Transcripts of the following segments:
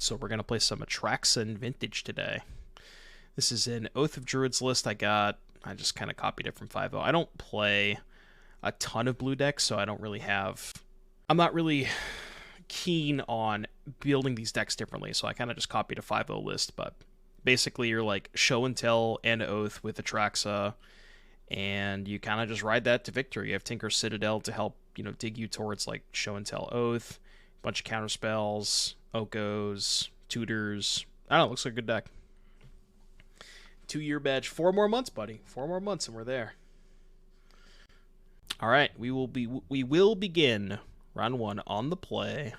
So we're going to play some Atraxa and Vintage today. This is an Oath of Druids list I got. I just kind of copied it from 5.0. I don't play a ton of blue decks, so I don't really have... I'm not really keen on building these decks differently, so I kind of just copied a 5.0 list, but basically you're like show and tell and oath with Atraxa, and you kind of just ride that to victory. You have Tinker Citadel to help, dig you towards like show and tell oath, a bunch of counter spells, Okos, tutors. I don't know, looks like a good deck. 2-year badge, 4 more months, buddy. 4 more months and we're there. All right, we will begin round 1 on the play.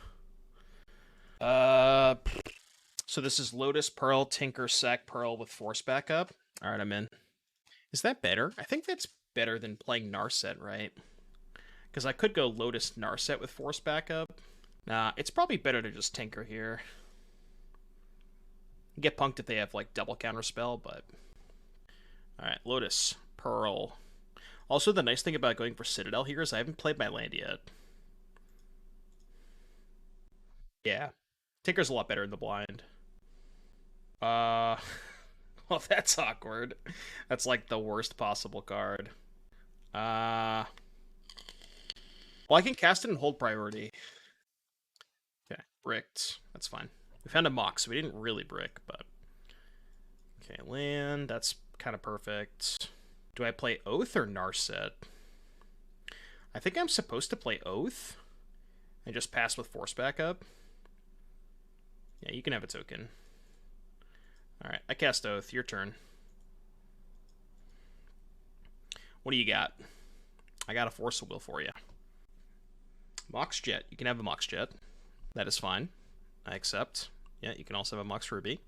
So this is Lotus Pearl, Tinker, Sack Pearl with Force backup. All right, I'm in. Is that better? I think that's better than playing Narset, right? Because I could go Lotus Narset with Force backup. Nah, it's probably better to just Tinker here. Get punked if they have like double counterspell, but... Alright, Lotus Pearl. Also, the nice thing about going for Citadel here is I haven't played my land yet. Yeah. Tinker's a lot better in the blind. Well, that's awkward. That's like the worst possible card. Well, I can cast it and hold priority. Okay, bricked. That's fine. We found a Mox, so we didn't really brick, but... Okay, land. That's kind of perfect. Do I play Oath or Narset? I think I'm supposed to play Oath and just pass with Force backup. Yeah, you can have a token. Alright, I cast Oath. Your turn. What do you got? I got a Force of Will for you. Mox Jet. You can have a Mox Jet. That is fine. I accept. Yeah, you can also have a Mox Ruby.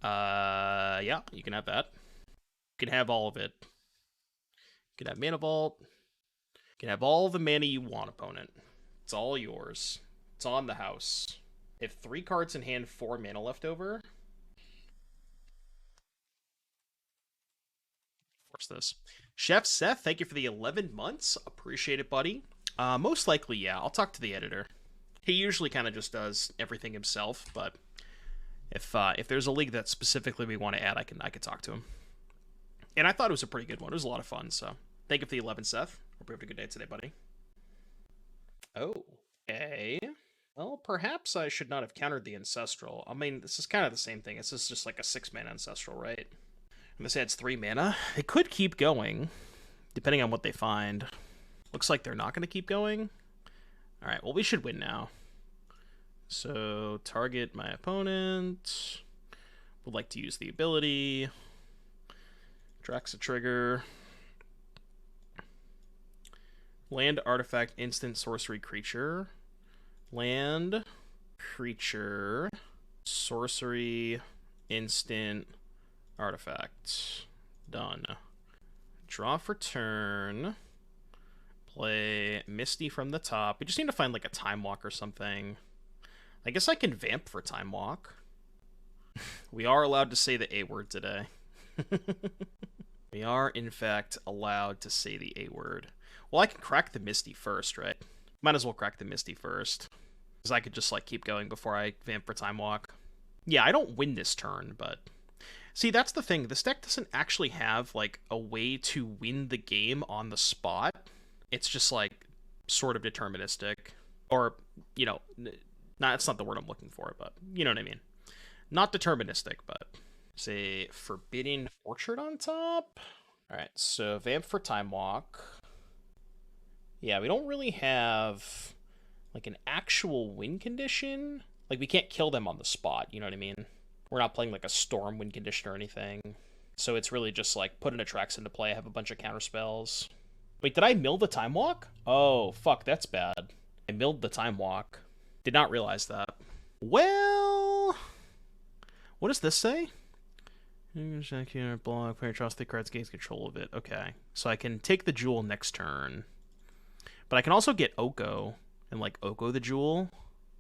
Yeah, you can have that. You can have all of it. You can have Mana Vault. You can have all the mana you want, opponent. It's all yours. It's on the house. If 3 cards in hand, 4 mana left over. Force this. Chef Seth, thank you for the 11 months. Appreciate it, buddy. Most likely, yeah. I'll talk to the editor. He usually kind of just does everything himself, but if there's a league that specifically we want to add, I can talk to him. And I thought it was a pretty good one. It was a lot of fun, so thank you for the 11, Seth. Hope you have a good day today, buddy. Oh, okay. Well, perhaps I should not have countered the Ancestral. I mean, this is kind of the same thing. This is just like a 6-mana Ancestral, right? And this adds 3 mana. It could keep going, depending on what they find. Looks like they're not going to keep going. All right, well, we should win now. So, target my opponent. Would like to use the ability. Atraxa trigger. Land, artifact, instant, sorcery, creature. Land, creature, sorcery, instant, artifact. Done. Draw for turn. Play Misty from the top. We just need to find like a Time Walk or something. I guess I can Vamp for Time Walk. We are allowed to say the A word today. We are, in fact, allowed to say the A word. Well, I can crack the Misty first, right? Might as well crack the Misty first. Because I could just, like, keep going before I Vamp for Time Walk. Yeah, I don't win this turn, but... See, that's the thing. This deck doesn't actually have, like, a way to win the game on the spot. It's just, like, sort of deterministic. Or, that's not the word I'm looking for, but you know what I mean. Not deterministic, but... Say, Forbidden Orchard on top? Alright, so Vamp for Time Walk. Yeah, we don't really have, like, an actual win condition. Like, we can't kill them on the spot, you know what I mean? We're not playing, like, a Storm win condition or anything. So it's really just, like, put an Atraxa into play, have a bunch of counter spells. Wait, did I mill the Time Walk? Oh, fuck, that's bad. I milled the Time Walk. Did not realize that. Well... What does this say? Block, player draws 3 cards, gains control of it. Okay, so I can take the jewel next turn. But I can also get Oko and, like, Oko the jewel.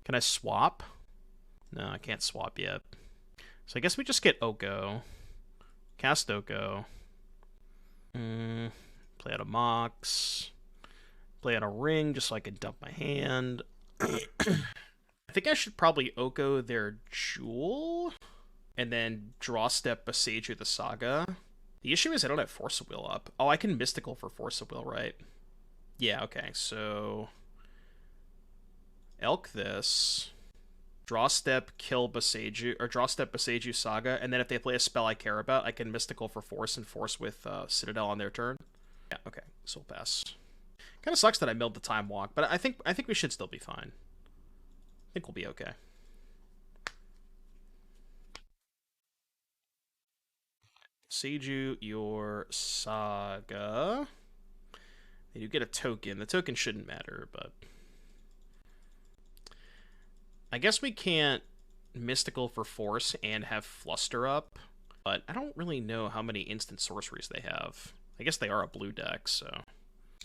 Can I swap? No, I can't swap yet. So I guess we just get Oko. Cast Oko. Play out a Mox. Play out a Ring just so I can dump my hand. I think I should probably Oko their Jewel, and then draw step Boseiju the Saga. The issue is I don't have Force of Will up. Oh, I can Mystical for Force of Will, right? Yeah, okay, so... Elk this. Draw step, kill Boseiju, or draw step Boseiju Saga, and then if they play a spell I care about, I can Mystical for Force and Force with Citadel on their turn. Yeah, okay, Soul Pass. Kind of sucks that I milled the Time Walk, but I think we should still be fine. I think we'll be okay. Boseiju your Saga. They do get a token. The token shouldn't matter, but... I guess we can't Mystical for Force and have Fluster up, but I don't really know how many instant sorceries they have. I guess they are a blue deck, so...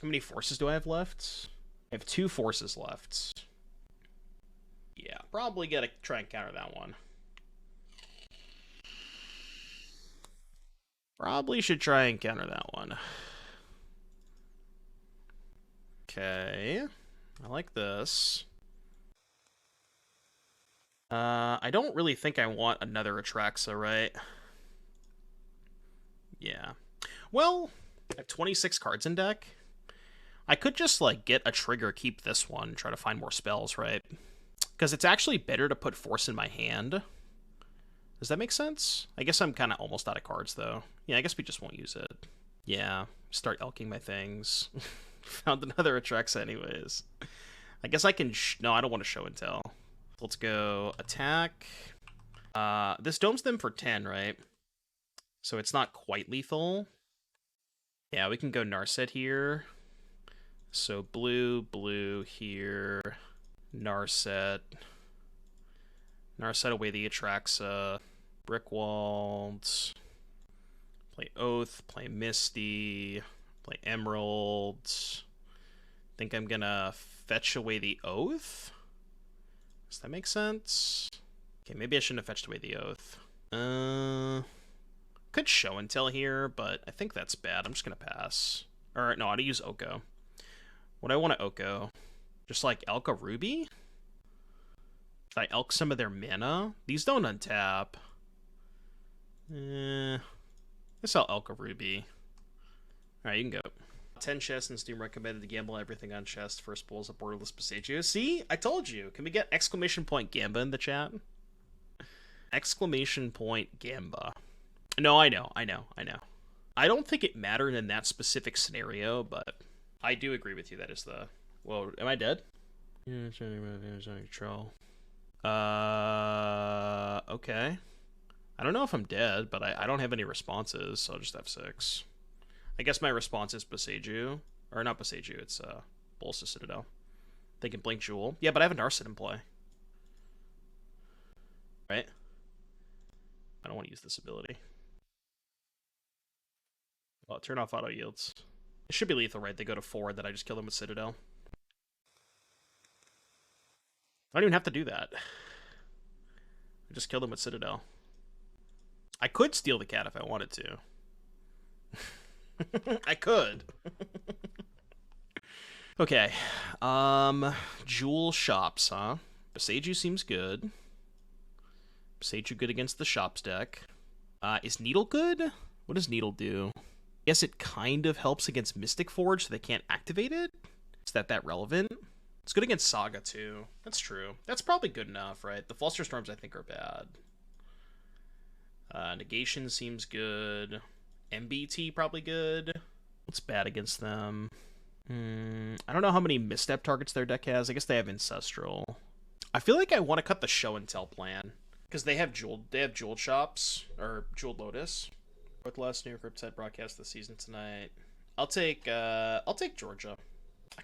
How many forces do I have left? I have 2 forces left. Yeah, probably gotta try and counter that one. Probably should try and counter that one. Okay. I like this. I don't really think I want another Atraxa, right? Yeah. Well, I have 26 cards in deck. I could just, like, get a trigger, keep this one, try to find more spells, right? Because it's actually better to put Force in my hand. Does that make sense? I guess I'm kind of almost out of cards, though. Yeah, I guess we just won't use it. Yeah, start elking my things. Found another Atraxa anyways. I guess I can... No, I don't want to show and tell. Let's go attack. This domes them for 10, right? So it's not quite lethal. Yeah, we can go Narset here. So blue, blue here. Narset. Narset away the Atraxa. Brickwalds. Play Oath. Play Misty. Play Emeralds. Think I'm gonna fetch away the Oath? Does that make sense? Okay, maybe I shouldn't have fetched away the Oath. Could show and tell here, but I think that's bad. I'm just gonna pass. Or no, I'd use Oko. What do I want to Oko? Just like Elka Ruby? Should I elk some of their mana? These don't untap. I guess I'll Elka Ruby. Alright, you can go. 10 chests and Steam recommended to gamble everything on chest. First pulls a borderless Boseiju. See? I told you. Can we get exclamation point Gamba in the chat? Exclamation point Gamba. No, I know. I don't think it mattered in that specific scenario, but I do agree with you. That is the... Whoa, am I dead? Yeah, troll. Okay. I don't know if I'm dead, but I don't have any responses, so I'll just F6. I guess my response is Boseiju. Or not Boseiju, it's Bolas Citadel. They can Blink Jewel. Yeah, but I have a Narset in play. Right? I don't want to use this ability. Well, turn off auto yields. It should be lethal, right? They go to 4, then I just kill them with Citadel. I don't even have to do that. I just kill them with Citadel. I could steal the cat if I wanted to. I could. Okay. Jewel shops, huh? Boseiju seems good. Boseiju good against the shops deck. Is Needle good? What does Needle do? I guess it kind of helps against Mystic Forge, so they can't activate it? Is that relevant? It's good against Saga, too. That's true. That's probably good enough, right? The Flusterstorms, I think, are bad. Negation seems good. MBT, probably good. What's bad against them? I don't know how many misstep targets their deck has. I guess they have Ancestral. I feel like I want to cut the show and tell plan. Because they have jeweled shops, or jeweled Lotus. With last New Crypt set broadcast this season tonight. I'll take Georgia.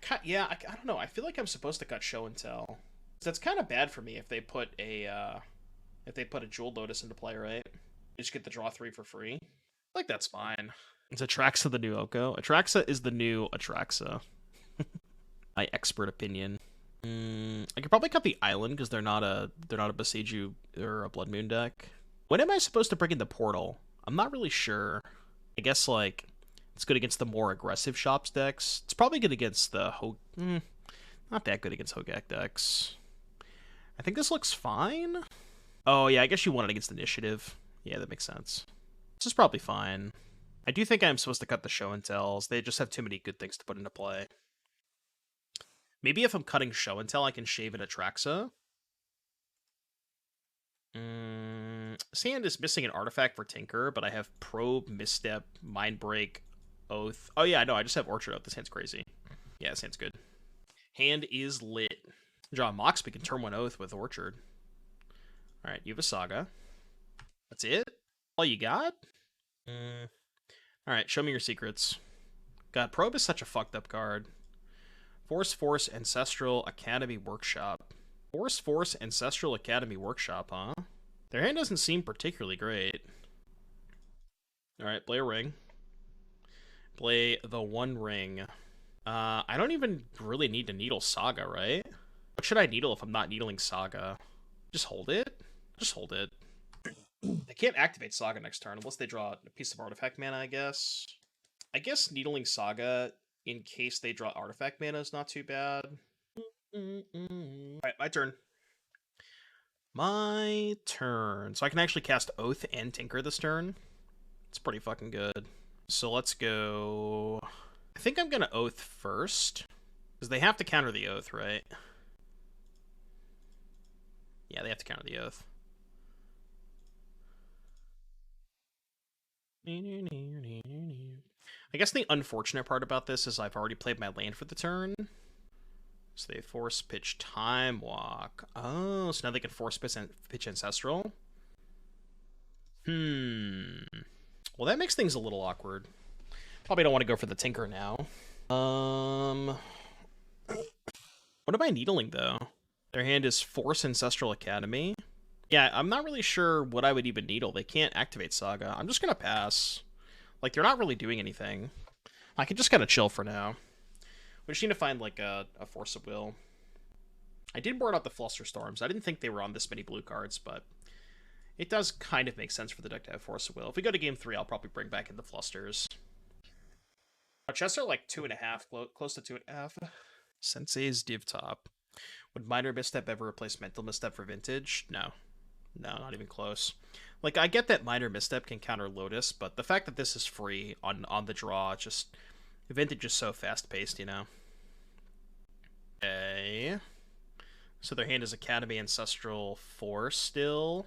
I don't know. I feel like I'm supposed to cut show and tell. That's kind of bad for me if they put a jeweled Lotus into play, right? You just get the draw 3 for free. Like that's fine. Is Atraxa the new Oko? Atraxa is the new Atraxa. My expert opinion. I could probably cut the island because they're not a Boseiju or a Blood Moon deck. When am I supposed to bring in the portal? I'm not really sure. I guess like it's good against the more aggressive shops decks. It's probably good against the not that good against Hogak decks. I think this looks fine. Oh, yeah, I guess you want it against initiative. Yeah, that makes sense. This is probably fine. I do think I'm supposed to cut the show and tells. They just have too many good things to put into play. Maybe if I'm cutting show and tell, I can shave an Atraxa. Sand is missing an artifact for Tinker, but I have Probe, Misstep, Mindbreak, Oath. Oh yeah, no, I just have Orchard Oath. This hand's crazy. Yeah, this hand's good. Hand is lit. Draw a Mox, we can turn 1 Oath with Orchard. Alright, you have a Saga. That's it? All you got? Alright, show me your secrets. God, Probe is such a fucked up card. Force, Ancestral Academy Workshop. Force, Ancestral Academy Workshop, huh? Their hand doesn't seem particularly great. Alright, play a ring. Play the 1 ring. I don't even really need to needle Saga, right? What should I needle if I'm not needling Saga? Just hold it? Just hold it. They can't activate Saga next turn unless they draw a piece of artifact mana, I guess. I guess needling Saga in case they draw artifact mana is not too bad. Alright, my turn. My turn. So I can actually cast Oath and Tinker this turn. It's pretty fucking good. So let's go... I think I'm going to Oath first. Because they have to counter the Oath, right? Yeah, they have to counter the Oath. I guess the unfortunate part about this is I've already played my land for the turn. So they force pitch Time Walk. Oh, so now they can force pitch Ancestral. Well, that makes things a little awkward. Probably don't want to go for the Tinker now. What am I needling, though? Their hand is Force Ancestral Academy. Yeah, I'm not really sure what I would even needle. They can't activate Saga. I'm just going to pass. Like, they're not really doing anything. I can just kind of chill for now. We just need to find, like, a Force of Will. I did board out the Flusterstorms. I didn't think they were on this many blue cards, but it does kind of make sense for the deck to have Force of Will. If we go to game 3, I'll probably bring back in the Flusters. Our chests are like 2.5, close to 2.5. Sensei's Div Top. Would Minor Misstep ever replace Mental Misstep for Vintage? No. No, not even close. Like, I get that Minor Misstep can counter Lotus, but the fact that this is free on the draw, just... Vintage is so fast-paced, you know? Okay. So their hand is Academy Ancestral 4 still.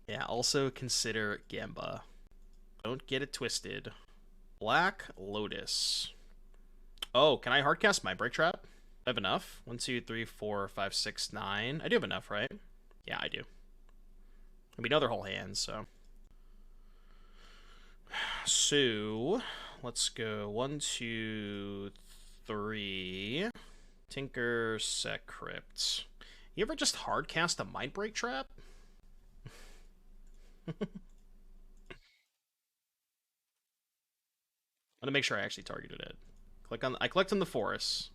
Yeah, also consider Gamba. Don't get it twisted. Black Lotus. Oh, can I hardcast Mindbreak Trap? I have enough. 1, 2, 3, 4, 5, 6, 9. I do have enough, right? Yeah, I do. I mean, other whole hands, so. So, let's go 1, 2, 3. Tinker, Set Crypt. You ever just hardcast a Mindbreak Trap? I'm gonna make sure I actually targeted it. I clicked on the forest.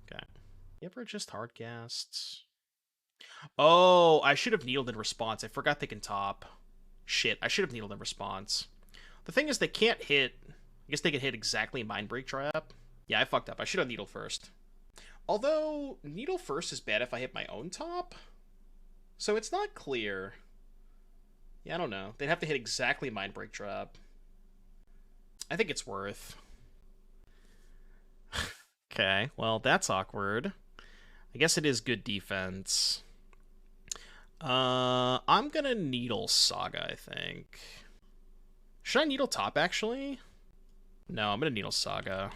Okay. You ever just hardcasts? Oh, I should have needled in response. I forgot they can top. Shit, I should have needled in response. The thing is, they can't hit... I guess they can hit exactly Mindbreak Trap. Yeah, I fucked up. I should have needle first. Although, needle first is bad if I hit my own top. So it's not clear. Yeah, I don't know. They'd have to hit exactly Mindbreak Trap. I think it's worth. Okay, well, that's awkward. I guess it is good defense. I'm gonna needle Saga, I think. Should I needle top, actually? No, I'm gonna needle Saga. I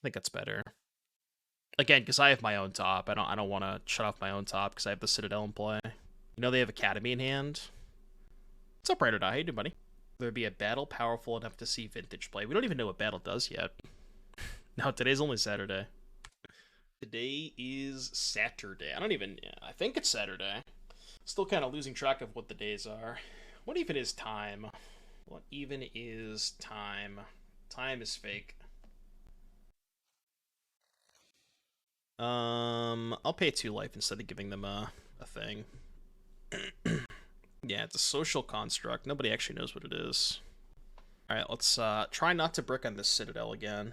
think that's better. Again, because I have my own top. I don't want to shut off my own top because I have the Citadel in play. You know they have Academy in hand. What's up, Ride or Die? How you doing, buddy? There'd be a battle powerful enough to see Vintage play. We don't even know what battle does yet. No, today's only Saturday. Today is Saturday. I think it's Saturday. Still kind of losing track of what the days are. What even is time? What even is time? Time is fake. I'll pay 2 life instead of giving them a thing. Yeah, it's a social construct. Nobody actually knows what it is. Alright, let's try not to brick on this Citadel again.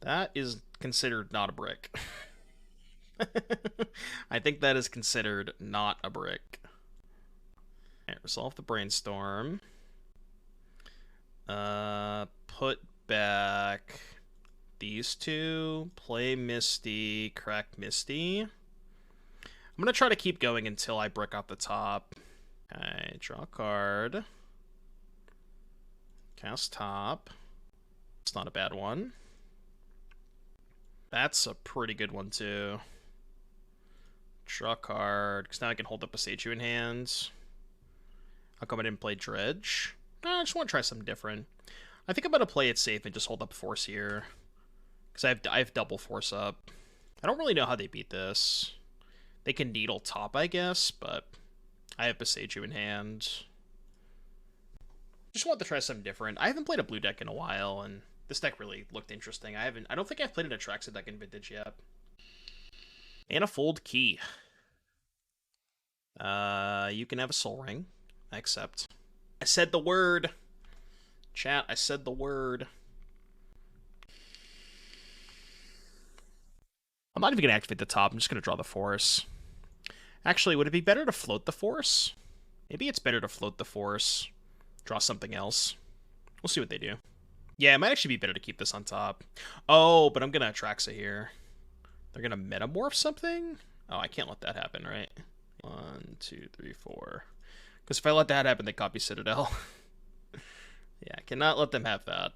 That is considered not a brick. I think that is considered not a brick. Alright, resolve the Brainstorm. Put back these two. Play Misty. Crack Misty. I'm gonna try to keep going until I brick off the top. Okay, draw a card. Cast top. It's not a bad one. That's a pretty good one, too. Draw a card, because now I can hold up Boseiju in hand. I'll come in and play Dredge. I just want to try something different. I think I'm going to play it safe and just hold up Force here. Because I have double Force up. I don't really know how they beat this. They can Needle top, I guess, but I have Boseiju in hand. Just want to try something different. I haven't played a blue deck in a while, and this deck really looked interesting. I don't think I've played an Atraxa deck in Vintage yet. Manifold Key. You can have a Soul Ring. I accept. I said the word. Chat, I said the word. I'm not even going to activate the top. I'm just going to draw the Force. Actually, would it be better to float the Force? Maybe it's better to float the Force. Draw something else. We'll see what they do. Yeah, it might actually be better to keep this on top. Oh, but I'm going to Atraxa here. They're going to Metamorph something? Oh, I can't let that happen, right? 1, 2, 3, 4. Because if I let that happen, they copy Citadel. Yeah, I cannot let them have that.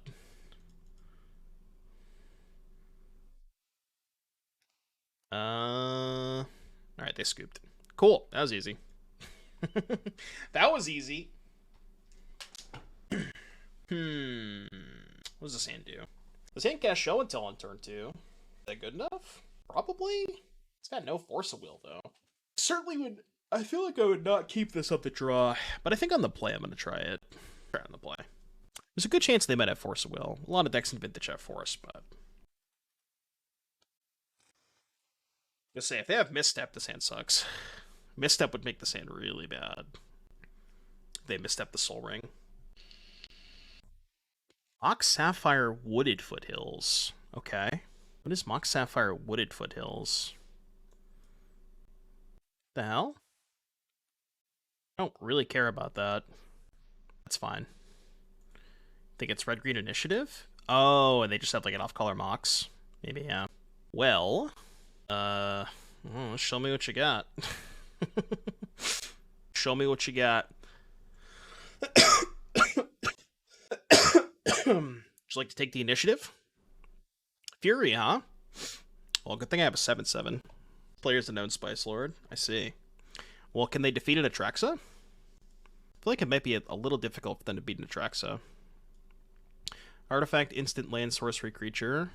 Alright, they scooped. Cool, that was easy. That was easy. What does this hand do? Does hand cast Show and Tell on turn 2? Is that good enough? Probably. It's got no Force of Will, though. Certainly would... I feel like I would not keep this up the draw, but I think on the play I'm going to try it. Try on the play. There's a good chance they might have Force of Will. A lot of decks in Vintage have Force, but... Just say, if they have Misstep, this hand sucks. Misstep would make this hand really bad. If they misstep the Soul Ring. Mox Sapphire Wooded Foothills. Okay. What is Mox Sapphire Wooded Foothills? The hell? I don't really care about that. That's fine. Think it's red-green initiative? Oh, and they just have like an off-color Mox. Maybe, yeah. Well, show me what you got. Show me what you got. Would you like to take the initiative? Fury, huh? Well, good thing I have a 7/7. Player's a known Spice Lord. I see. Well, can they defeat an Atraxa? I feel like it might be a little difficult for them to beat an Atraxa. Artifact, instant, land, sorcery, creature.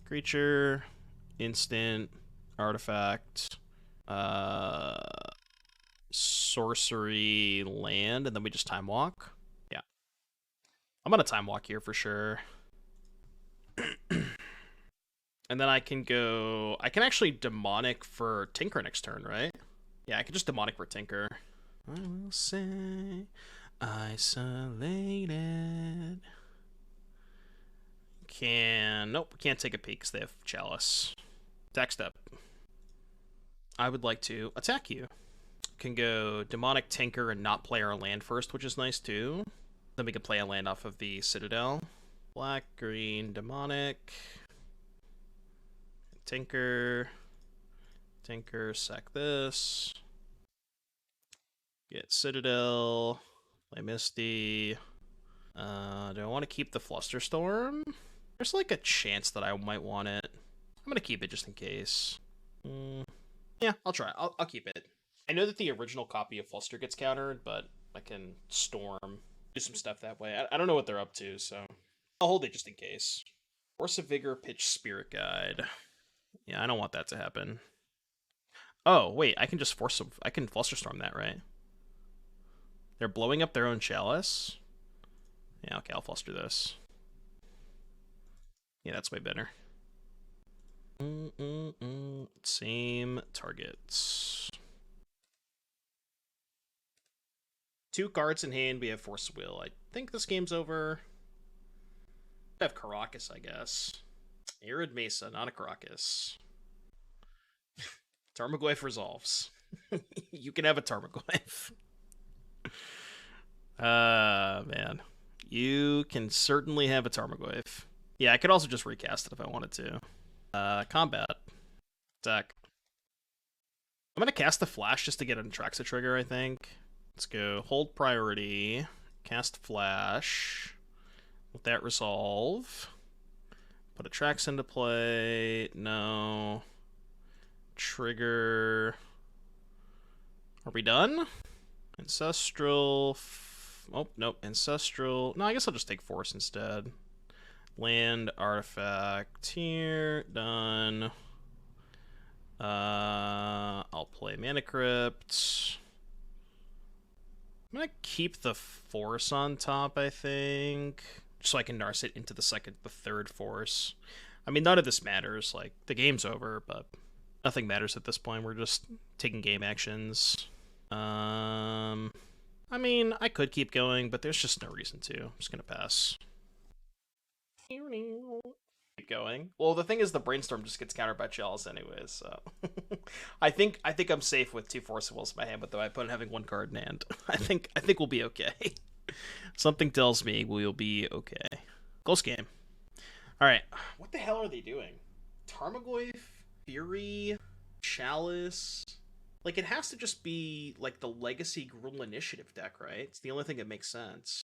Creature, instant, artifact, sorcery, land, and then we just time walk. Yeah. I'm gonna time walk here for sure. And then I can go... I can actually Demonic for Tinker next turn, right? Yeah, I can just Demonic for Tinker. I will say... Isolated... Nope, can't take a peek because they have Chalice. Attack step. I would like to attack you. Can go Demonic Tinker and not play our land first, which is nice too. Then we can play a land off of the Citadel. Black, green, Demonic. Tinker. Tinker, sack this. Get Citadel. Play Misty. Do I want to keep the Flusterstorm? There's like a chance that I might want it. I'm gonna keep it just in case. Yeah, I'll try. I'll keep it. I know that the original copy of Fluster gets countered, but I can Storm, do some stuff that way. I don't know what they're up to, so I'll hold it just in case. Force of Vigor, pitch Spirit Guide. Yeah, I don't want that to happen. Oh, wait, I can just I can Flusterstorm that, right? They're blowing up their own Chalice? Yeah, okay, I'll Fluster this. Yeah, that's way better. Same targets. 2 cards in hand, we have Force of Will. I think this game's over. I have Caracas, I guess. Arid Mesa, not a Caracas. Tarmogoyf resolves. You can have a Tarmogoyf. Man. You can certainly have a Tarmogoyf. Yeah, I could also just recast it if I wanted to. Combat. Attack. I'm gonna cast the Flash just to get an Atraxa trigger, I think. Let's go. Hold priority. Cast Flash. Let that resolve. Put Atraxa into play. No. Trigger. Are we done? Ancestral. Oh, nope. Ancestral. No, I guess I'll just take Force instead. Land, artifact here. Done. I'll play Mana Crypt. I'm gonna keep the Force on top, I think. So I can Narset it into the third Force. I mean, none of this matters. Like, the game's over, but nothing matters at this point. We're just taking game actions. I mean, I could keep going, but there's just no reason to. I'm just gonna pass. Keep going. Well, the thing is, the Brainstorm just gets countered by Chalice anyways, so I think I'm safe with 2 Force Wills in my hand, but though I put having 1 card in hand, I think we'll be okay. Something tells me we'll be okay. Close game. All right, what the hell are they doing? Tarmogoyf, Fury, Chalice. Like, it has to just be like the Legacy Gruul Initiative deck, right? It's the only thing that makes sense.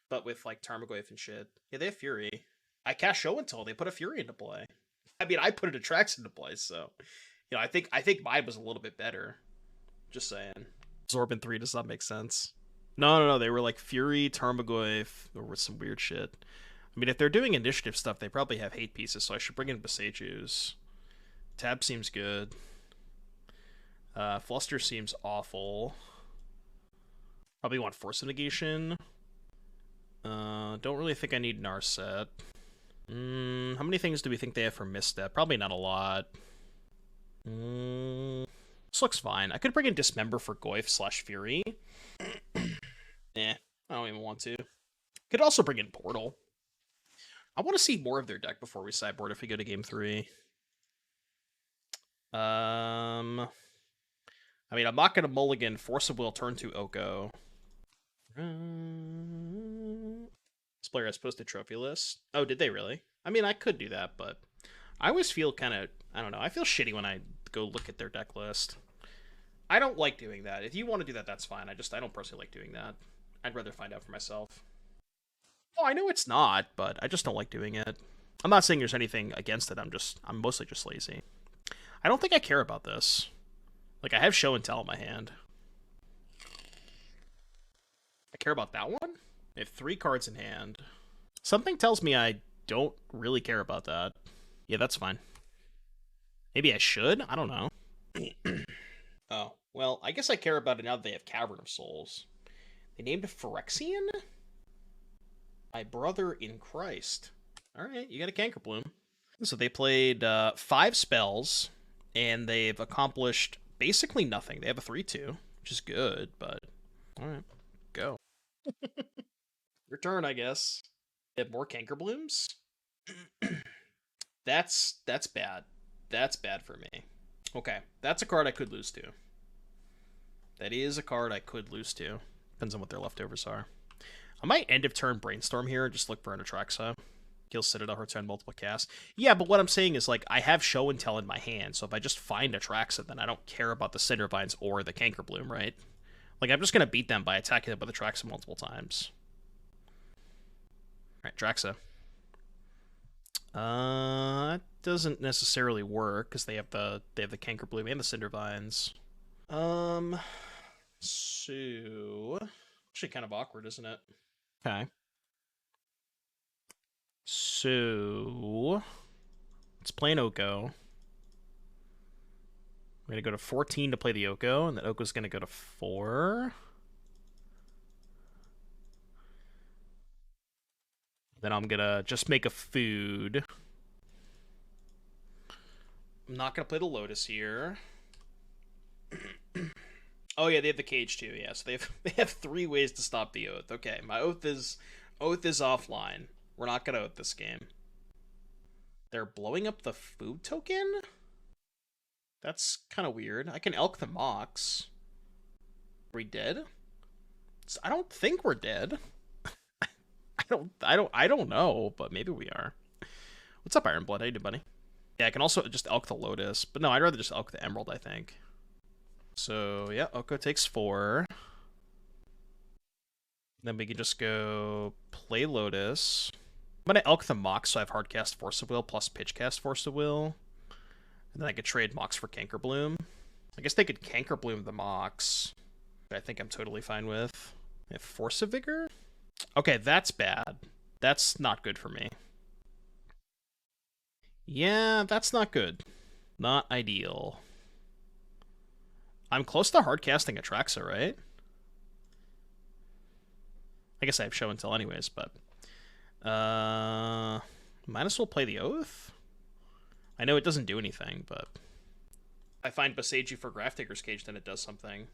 But with like Tarmogoyf and shit, yeah, they have Fury. I cast Show and Tell. They put a Fury into play. I mean, I put an Atraxa into play, so you know, I think mine was a little bit better. Just saying. Absorbent 3 does not make sense. No. They were like Fury, Tarmogoyf. There was some weird shit. I mean, if they're doing initiative stuff, they probably have hate pieces, so I should bring in Boseiju's. Tab seems good. Fluster seems awful. Probably want Force of Negation. Don't really think I need Narset. How many things do we think they have for Misstep? Probably not a lot. This looks fine. I could bring in Dismember for Goyf/Fury. I don't even want to. Could also bring in Portal. I want to see more of their deck before we sideboard if we go to game 3. I mean, I'm not going to mulligan Force of Will turn to Oko. This player has posted trophy list. Oh, did they really? I mean, I could do that, but I always feel kind of, I don't know, I feel shitty when I go look at their deck list. I don't like doing that. If you want to do that, that's fine. I don't personally like doing that. I'd rather find out for myself. Oh, I know it's not, but I just don't like doing it. I'm not saying there's anything against it. I'm mostly just lazy. I don't think I care about this. Like, I have Show and Tell in my hand. I care about that one? I have 3 cards in hand. Something tells me I don't really care about that. Yeah, that's fine. Maybe I should? I don't know. Oh, well, I guess I care about it now that they have Cavern of Souls. They named Phyrexian? My brother in Christ. Alright, you got a Cankerbloom. So they played 5 spells, and they've accomplished basically nothing. They have a 3/2, which is good, but alright, go. Return, I guess. They have more Cankerblooms? That's bad. That's bad for me. Okay, that's a card I could lose to. That is a card I could lose to. Depends on what their leftovers are. I might end of turn Brainstorm here and just look for an Atraxa. Kill Citadel, return multiple casts. Yeah, but what I'm saying is, like, I have Show and Tell in my hand, so if I just find Atraxa, then I don't care about the Cindervines or the Cankerbloom, right? Like, I'm just going to beat them by attacking them with Atraxa multiple times. Alright, Atraxa. That doesn't necessarily work, because they have the Cankerbloom and the Cindervines. So... Actually kind of awkward, isn't it? Okay. So... Let's play an Oko. I'm going to go to 14 to play the Oko, and the Oko's going to go to 4. Then I'm going to just make a food. I'm not going to play the Lotus here. Oh yeah, they have the cage too. Yeah, so they have 3 ways to stop the Oath. Okay, my Oath is offline. We're not going to Oath this game. They're blowing up the food token? That's kind of weird. I can elk the Mox. Are we dead? I don't think we're dead. I don't know, but maybe we are. What's up, Ironblood? How you doing, buddy? Yeah, I can also just elk the Lotus, but no, I'd rather just elk the Emerald, I think. So, yeah, Oko takes 4. Then we can just go play Lotus. I'm going to elk the Mox, so I have Hardcast Force of Will plus Pitchcast Force of Will. And then I could trade Mox for Cankerbloom. I guess they could Cankerbloom the Mox. I think I'm totally fine with. I have Force of Vigor? Okay, that's bad. That's not good for me. Yeah, that's not good. Not ideal. I'm close to hardcasting Atraxa, right? I guess I have Show and Tell anyways, but... might as well play the Oath? I know it doesn't do anything, but... I find Boseiju for Grafdigger's Cage, then it does something.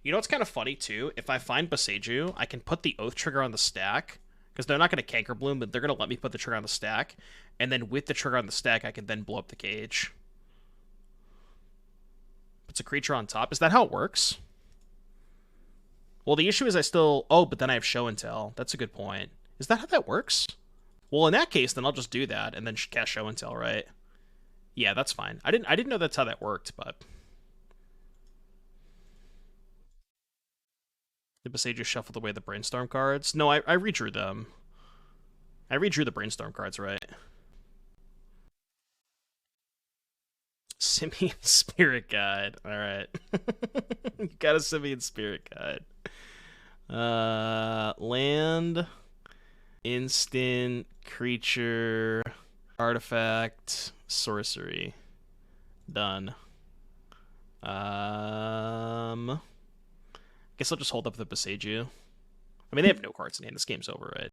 You know what's kind of funny, too? If I find Boseiju, I can put the Oath trigger on the stack, because they're not going to Cankerbloom, but they're going to let me put the trigger on the stack, and then with the trigger on the stack, I can then blow up the cage. Puts a creature on top. Is that how it works? Well, the issue is I still... Oh, but then I have Show and Tell. That's a good point. Is that how that works? Well, in that case, then I'll just do that, and then cast Show and Tell, right? Yeah, that's fine. I didn't know that's how that worked, but... Did Boseiju shuffled away the Brainstorm cards? No, I redrew them. I redrew the Brainstorm cards, right? Simian Spirit Guide. Alright. You got a Simian Spirit Guide. Land, instant, creature, artifact, sorcery. Done. Guess I'll just hold up the Boseiju. I mean, they have no cards in hand. This game's over, right?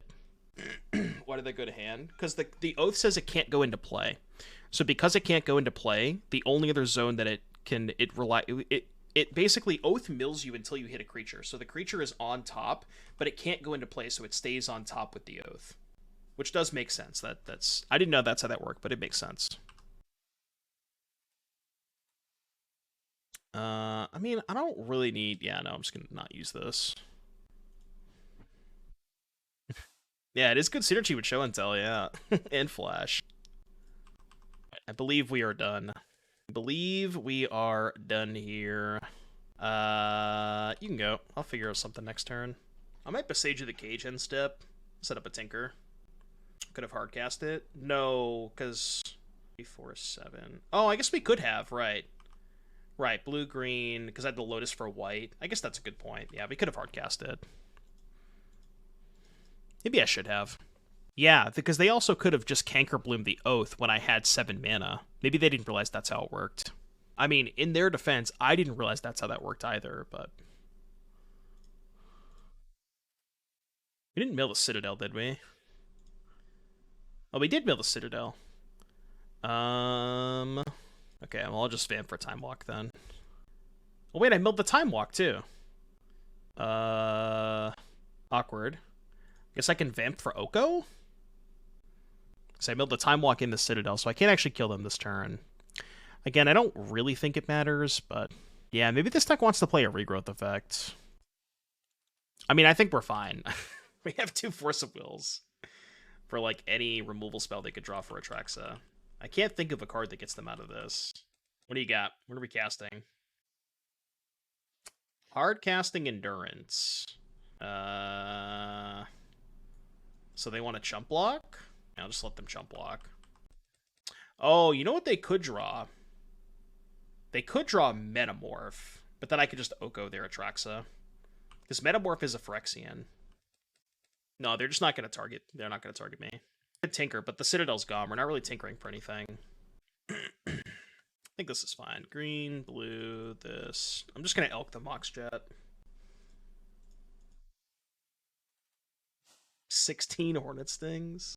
Why did that go to hand? Because the Oath says it can't go into play. So because it can't go into play, the only other zone that it basically Oath mills you until you hit a creature. So the creature is on top, but it can't go into play, so it stays on top with the Oath. Which does make sense. That's I didn't know that's how that worked, but it makes sense. I mean, I don't really need... Yeah, no, I'm just gonna not use this. Yeah, it is good synergy with Show and Tell, yeah. And Flash. I believe we are done. I believe we are done here. You can go. I'll figure out something next turn. I might Boseiju the Cage end step. Set up a Tinker. Could have hardcast it. No, because... 3, 4, 7... Oh, I guess we could have, right. Right, blue-green, because I had the Lotus for white. I guess that's a good point. Yeah, we could have hardcast it. Maybe I should have. Yeah, because they also could have just Cankerbloom the Oath when I had 7 mana. Maybe they didn't realize that's how it worked. I mean, in their defense, I didn't realize that's how that worked either, but... We didn't mill the Citadel, did we? Oh, we did mill the Citadel. Okay, well, I'll just spam for Time Walk then. Oh, wait, I milled the Time Walk, too. Awkward. Guess I can Vamp for Oko? Because I milled the Time Walk in the Citadel, so I can't actually kill them this turn. Again, I don't really think it matters, but... Yeah, maybe this deck wants to play a Regrowth effect. I mean, I think we're fine. We have 2 Force of Wills for, like, any removal spell they could draw for Atraxa. I can't think of a card that gets them out of this. What do you got? What are we casting? Hard casting Endurance. So they want a chump block? I'll just let them chump block. Oh, you know what they could draw? They could draw Metamorph, but then I could just Oko their Atraxa. Because Metamorph is a Phyrexian. No, they're just not going to target. They're not going to target me. I could tinker, but the Citadel's gone. We're not really tinkering for anything. I think this is fine. Green, blue, this. I'm just going to elk the Mox Jet. 16 Hornet Stings.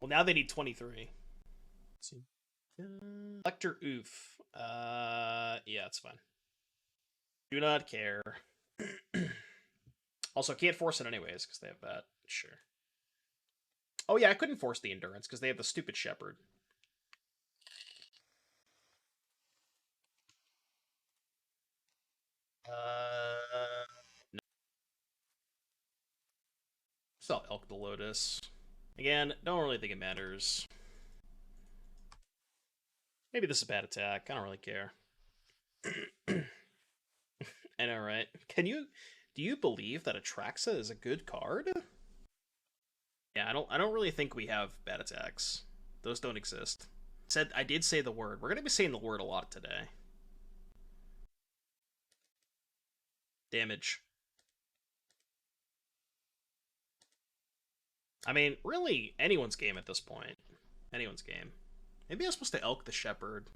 Well, now they need 23. Let's see. Lecter Oof. Yeah, it's fine. Do not care. Also, can't force it anyways, because they have that. Sure. Oh yeah, I couldn't force the Endurance because they have the stupid Shepherd. No. So I'll Elk the Lotus. Again, don't really think it matters. Maybe this is a bad attack. I don't really care. I know, right? Do you believe that Atraxa is a good card? Yeah, I don't really think we have bad attacks. Those don't exist. I did say the word. We're gonna be saying the word a lot today. Damage. I mean, really, anyone's game at this point. Anyone's game. Maybe I'm supposed to Elk the Shepherd.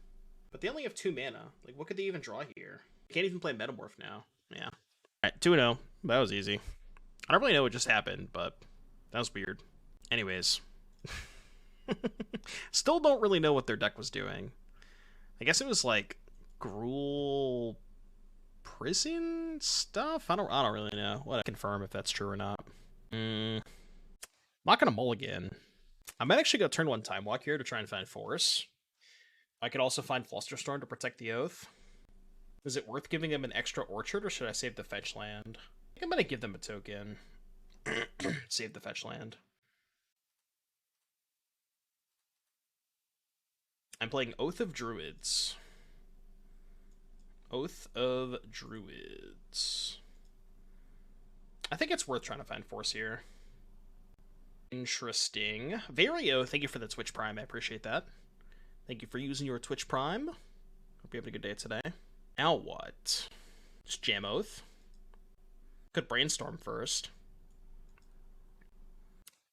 But they only have 2 mana. Like, what could they even draw here? Can't even play Metamorph now. Yeah. Alright, 2-0. That was easy. I don't really know what just happened, but that was weird. Anyways. Still don't really know what their deck was doing. I guess it was like Gruul prison stuff? I don't really know. What I confirm if that's true or not. I'm not gonna mulligan. I might actually go turn 1 Time Walk here to try and find Force. I could also find Flusterstorm to protect the Oath. Is it worth giving them an extra Orchard, or should I save the fetch land? I think I'm gonna give them a token. Save the fetch land. I'm playing Oath of Druids. Oath of Druids. I think it's worth trying to find Force here. Interesting. Vario, thank you for the Twitch Prime. I appreciate that. Thank you for using your Twitch Prime. Hope you're having a good day today. Now what? Just jam Oath. Could Brainstorm first.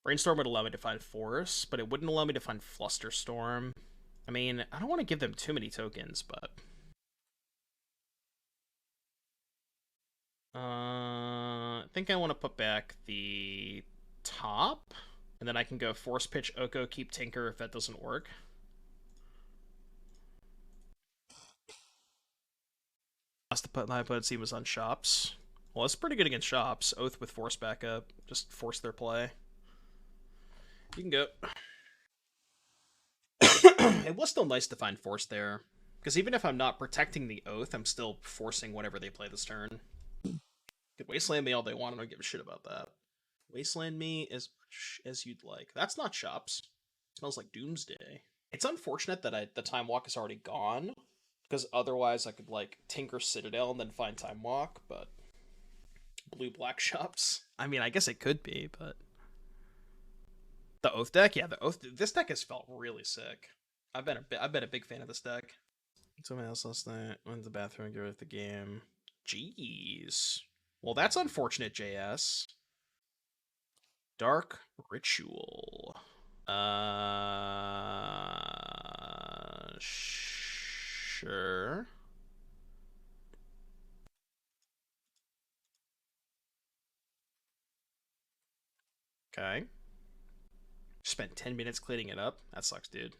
Brainstorm would allow me to find Force, but it wouldn't allow me to find Flusterstorm. I mean, I don't want to give them too many tokens, but... I think I want to put back the top, and then I can go Force Pitch, Oko, keep Tinker if that doesn't work. Last my opponent's team was on Shops. Well, it's pretty good against Shops. Oath with Force backup. Just force their play. You can go. It was still nice to find Force there. Because even if I'm not protecting the Oath, I'm still forcing whatever they play this turn. Could Wasteland me all they want, I don't give a shit about that. Wasteland me as much as you'd like. That's not Shops. It smells like Doomsday. It's unfortunate that the Time Walk is already gone. Because otherwise I could, like, Tinker Citadel and then find Time Walk, but... Blue-black Shops? I mean, I guess it could be, but... The Oath deck? Yeah, the Oath... This deck has felt really sick. I've been a big fan of this deck. Someone else last night went to the bathroom and go with the game. Jeez. Well, that's unfortunate, JS. Dark Ritual. Sure. Okay. Spent 10 minutes cleaning it up. That sucks, dude.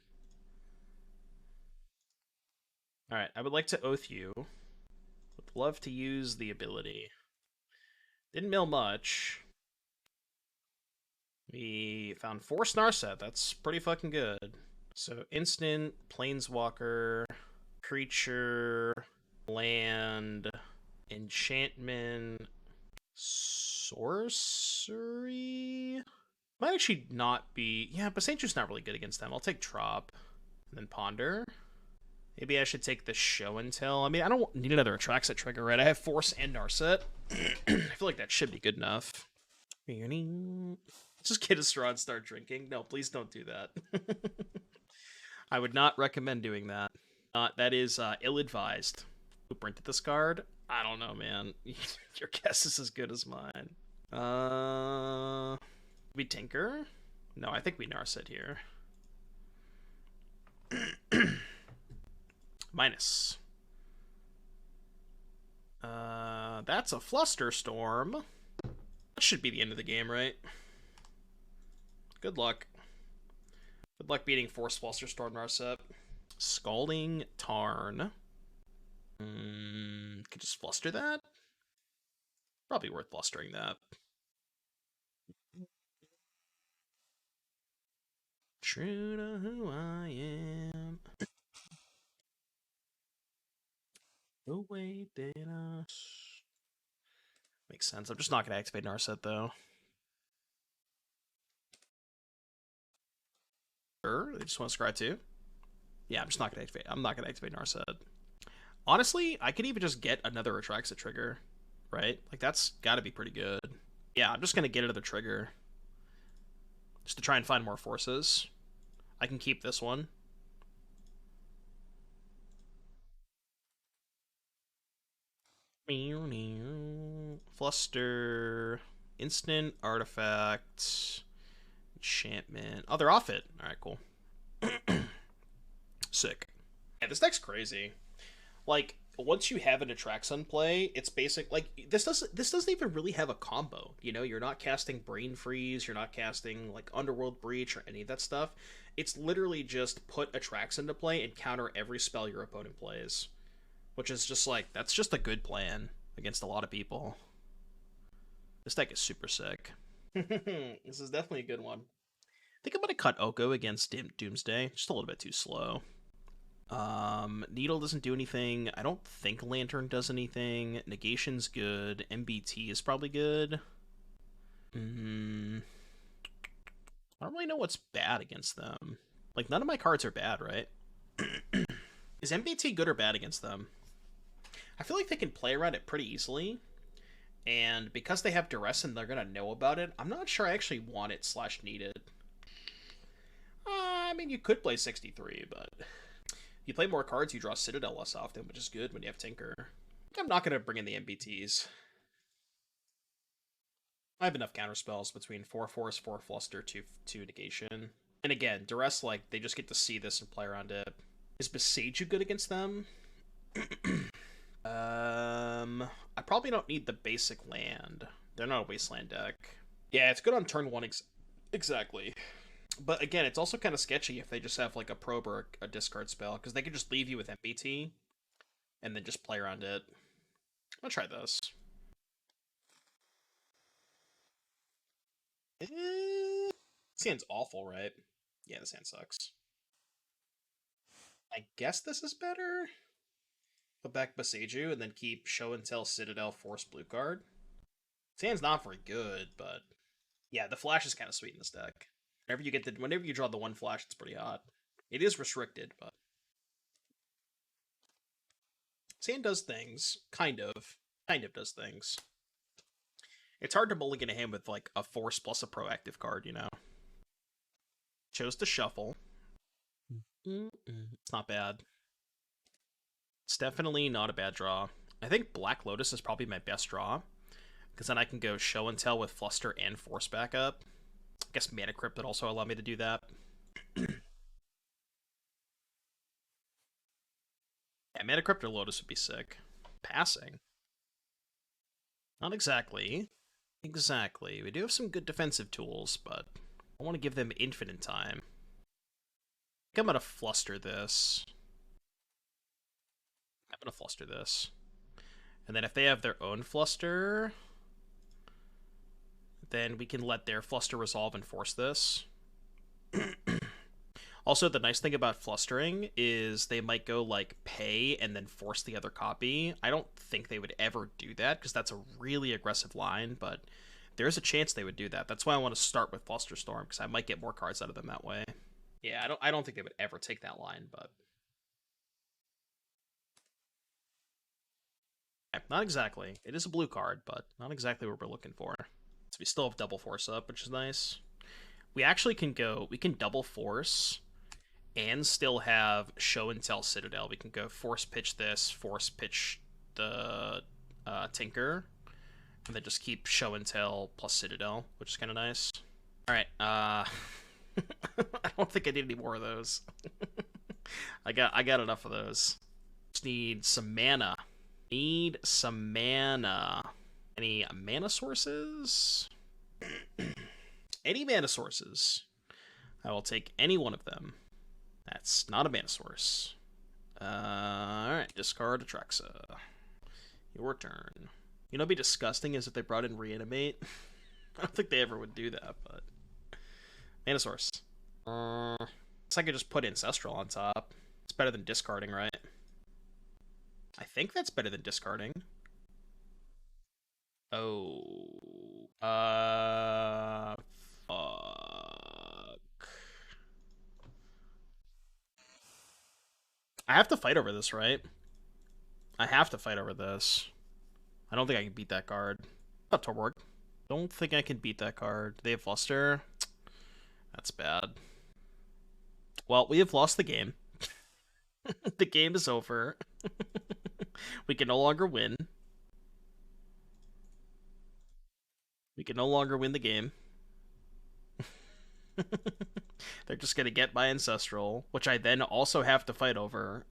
Alright, I would like to Oath you. Would love to use the ability. Didn't mill much. We found 4 Snarset. That's pretty fucking good. So instant, planeswalker, creature, land, enchantment, sorcery. Might actually not be. Yeah, Boseiju's not really good against them. I'll take Trop and then Ponder. Maybe I should take the Show and Tell. I mean, I don't need another Atraxa trigger, right? I have Force and Narset. I feel like that should be good enough. Just get a straw and start drinking. No, please don't do that. I would not recommend doing that. That is ill-advised. Who printed this card? I don't know, man. Your guess is as good as mine. We Tinker? No, I think we Narset here. Minus. That's a Flusterstorm. That should be the end of the game, right? Good luck. Good luck beating Force Flusterstorm Narset. Scalding Tarn. Could just fluster that? Probably worth flustering that. True to who I am. The way that I... Makes sense. I'm just not going to activate Narset, though. Sure, they just want to scry too. Yeah, I'm just not going to activate. I'm not going to activate Narset. Honestly, I could even just get another Atraxa trigger, right? Like, that's got to be pretty good. Yeah, I'm just going to get another trigger. Just to try and find more forces. I can keep this one. Fluster. Instant. Artifact. Enchantment. Oh, they're off it. Alright, cool. Sick. Yeah, this deck's crazy. Like, once you have an Atraxa in play, it's basic. Like, this doesn't even really have a combo. You know, you're not casting Brain Freeze, you're not casting like Underworld Breach or any of that stuff. It's literally just put Atraxa into play and counter every spell your opponent plays, which is just like, that's just a good plan against a lot of people. This deck is super sick. This is definitely a good one. I think I'm gonna cut Oko against Doomsday. Just a little bit too slow. Needle doesn't do anything. I don't think Lantern does anything. Negation's good. MBT is probably good. I don't really know what's bad against them. Like, none of my cards are bad, right? Is MBT good or bad against them? I feel like they can play around it pretty easily. And because they have Duress and they're going to know about it, I'm not sure I actually want it / need it. I mean, you could play 63, but... you play more cards, you draw Citadel less often, which is good when you have Tinker. I'm not going to bring in the MBTs. I have enough counterspells between 4 Force, 4 Fluster, 2 Negation. And again, Duress, like, they just get to see this and play around it. Is Boseiju good against them? I probably don't need the basic land. They're not a wasteland deck. Yeah, it's good on turn 1 exactly. But again, it's also kind of sketchy if they just have like a probe or a discard spell, because they could just leave you with MBT and then just play around it. I'll try this. This hand's awful, right? Yeah, this hand sucks. I guess this is better. Put back Boseiju and then keep Show and Tell Citadel Force blue card. This hand's not very good, but yeah, the flash is kind of sweet in this deck. Whenever you draw the one flash, it's pretty hot. It is restricted, but Sand does things. Kind of does things. It's hard to mulligan a hand with like a force plus a proactive card, you know. Chose to shuffle. It's not bad. It's definitely not a bad draw. I think Black Lotus is probably my best draw, because then I can go Show and Tell with Fluster and Force backup. I guess Mana Crypt would also allow me to do that. Yeah, Mana Crypt or Lotus would be sick. Passing. Not exactly. Exactly. We do have some good defensive tools, but I want to give them infinite time. I think I'm going to Fluster this. I'm going to Fluster this. And then if they have their own Fluster, then we can let their Fluster resolve and force this. Also, the nice thing about flustering is they might go, like, pay and then force the other copy. I don't think they would ever do that, because that's a really aggressive line, but there's a chance they would do that. That's why I want to start with Flusterstorm, because I might get more cards out of them that way. Yeah, I don't think they would ever take that line, but... not exactly. It is a blue card, but not exactly what we're looking for. So we still have double force up, which is nice. We actually can double force and still have Show and Tell Citadel. We can go force pitch this, force pitch the Tinker, and then just keep Show and Tell plus Citadel, which is kind of nice. All right, I don't think I need any more of those. I got enough of those. Just need some mana. Need some mana. Any mana sources? Any mana sources. I will take any one of them. That's not a mana source. Alright, discard Atraxa. Your turn. You know what'd be disgusting is if they brought in Reanimate. I don't think they ever would do that, but... mana source. Guess I could just put Ancestral on top. It's better than discarding, right? I think that's better than discarding. Oh. Fuck. I have to fight over this, right? I have to fight over this. I don't think I can beat that card. Up Torborg. Don't think I can beat that card. They have Fluster. That's bad. Well, we have lost the game. The game is over. We can no longer win. We can no longer win the game. They're just gonna get my Ancestral, which I then also have to fight over.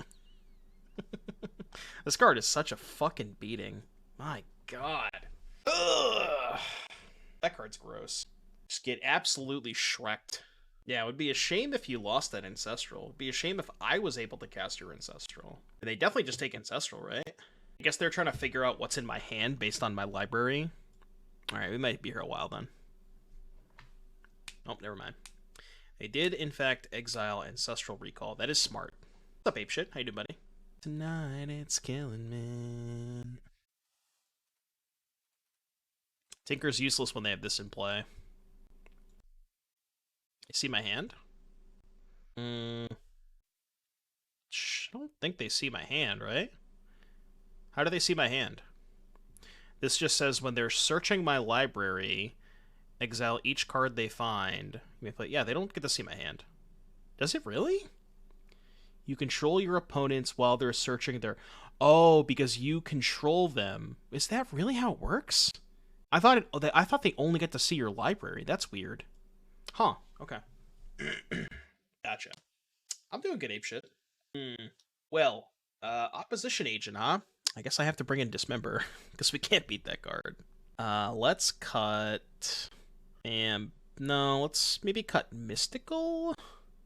This card is such a fucking beating. My god. Ugh. That card's gross. Just get absolutely shreked. Yeah, it would be a shame if you lost that Ancestral. It would be a shame if I was able to cast your Ancestral. And they definitely just take Ancestral, right? I guess they're trying to figure out what's in my hand based on my library. Alright, we might be here a while then. Oh, never mind. They did, in fact, exile Ancestral Recall. That is smart. What's up, apeshit? How you doing, buddy? Tonight it's killing me. Tinker's useless when they have this in play. You see my hand? I don't think they see my hand, right? How do they see my hand? This just says when they're searching my library, exile each card they find. Yeah, they don't get to see my hand. Does it really? You control your opponents while they're searching their... Oh, because you control them. Is that really how it works? I thought they only get to see your library. That's weird. Huh. Okay. Gotcha. I'm doing good, apeshit. Well, opposition agent, huh? I guess I have to bring in Dismember, because we can't beat that card. Let's cut... no, let's maybe cut Mystical?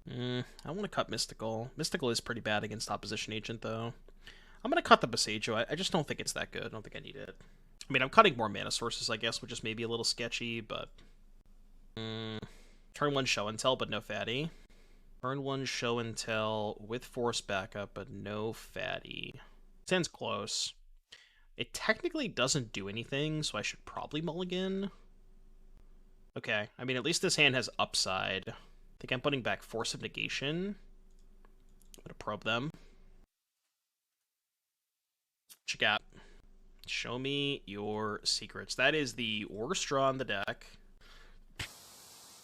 I want to cut Mystical. Mystical is pretty bad against opposition agent, though. I'm going to cut the Boseiju. I just don't think it's that good. I don't think I need it. I mean, I'm cutting more mana sources, I guess, which is maybe a little sketchy, but... Turn 1 show and tell, but no fatty. Turn 1 show and tell with force backup, but no fatty. Sounds close. It technically doesn't do anything, so I should probably mulligan. Okay, I mean, at least this hand has upside. I think I'm putting back Force of Negation. I'm gonna probe them. What you got? Show me your secrets. That is the worst draw on the deck.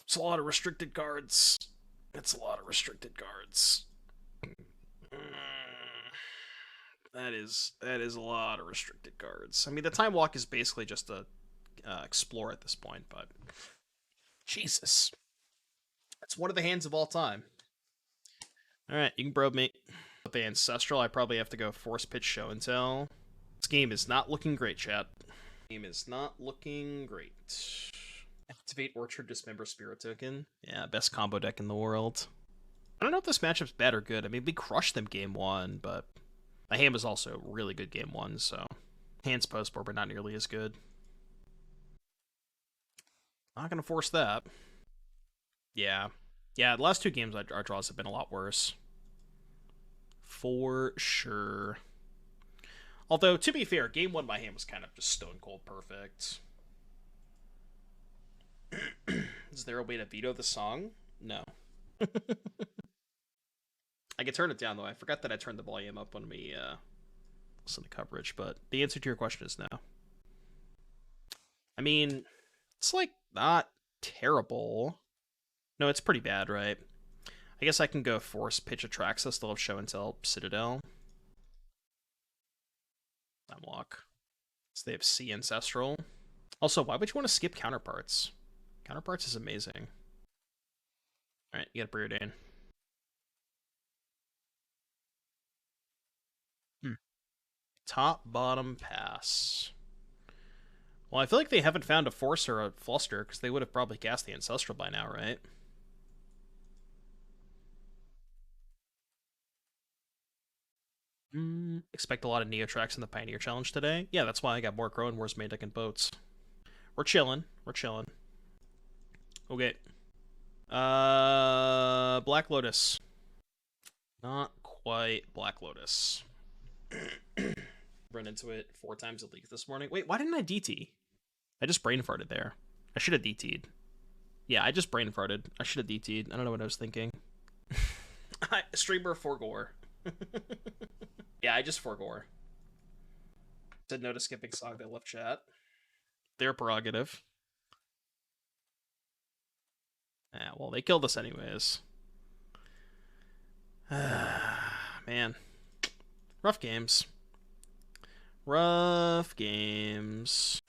It's a lot of restricted cards. It's a lot of restricted cards. That is a lot of restricted cards. I mean, the Time Walk is basically just a explore at this point, but Jesus, that's one of the hands of all time. All right, you can probe me. With the Ancestral, I probably have to go Force Pitch Show and Tell. This game is not looking great, chat. Game is not looking great. Activate Orchard, Dismember Spirit Token. Yeah, best combo deck in the world. I don't know if this matchup's bad or good. I mean, we crushed them game 1, but my hand was also really good game 1, so hands post-board, but not nearly as good. Not gonna force that. Yeah. Yeah, the last 2 games our draws have been a lot worse. For sure. Although, to be fair, game 1 my hand was kind of just stone cold perfect. Is there a way to veto the song? No. I could turn it down, though. I forgot that I turned the volume up when we listen to coverage, but the answer to your question is no. I mean, it's, like, not terrible. No, it's pretty bad, right? I guess I can go Force Pitch Atraxa, still have Show and Tell Citadel. Time Walk. So they have C Ancestral. Also, why would you want to skip Counterparts? Counterparts is amazing. Alright, you got a Preordain. Top, bottom, pass. Well, I feel like they haven't found a Force or a Fluster, because they would have probably cast the Ancestral by now, right? Expect a lot of Neotrax in the Pioneer Challenge today. Yeah, that's why I got more Crow and Wars Deck and Boats. We're chilling. We're chilling. Okay. Black Lotus. Not quite Black Lotus. Run into it 4 times at league this morning. Wait, why didn't I DT? I just brain farted there. I should have DT'd. Yeah, I just brain farted. I should have DT'd. I don't know what I was thinking. Streamer forgore. Yeah, I forgore. Said no to skipping song. They left chat. Their prerogative. Yeah, well, they killed us anyways. Man. Rough games. Rough games.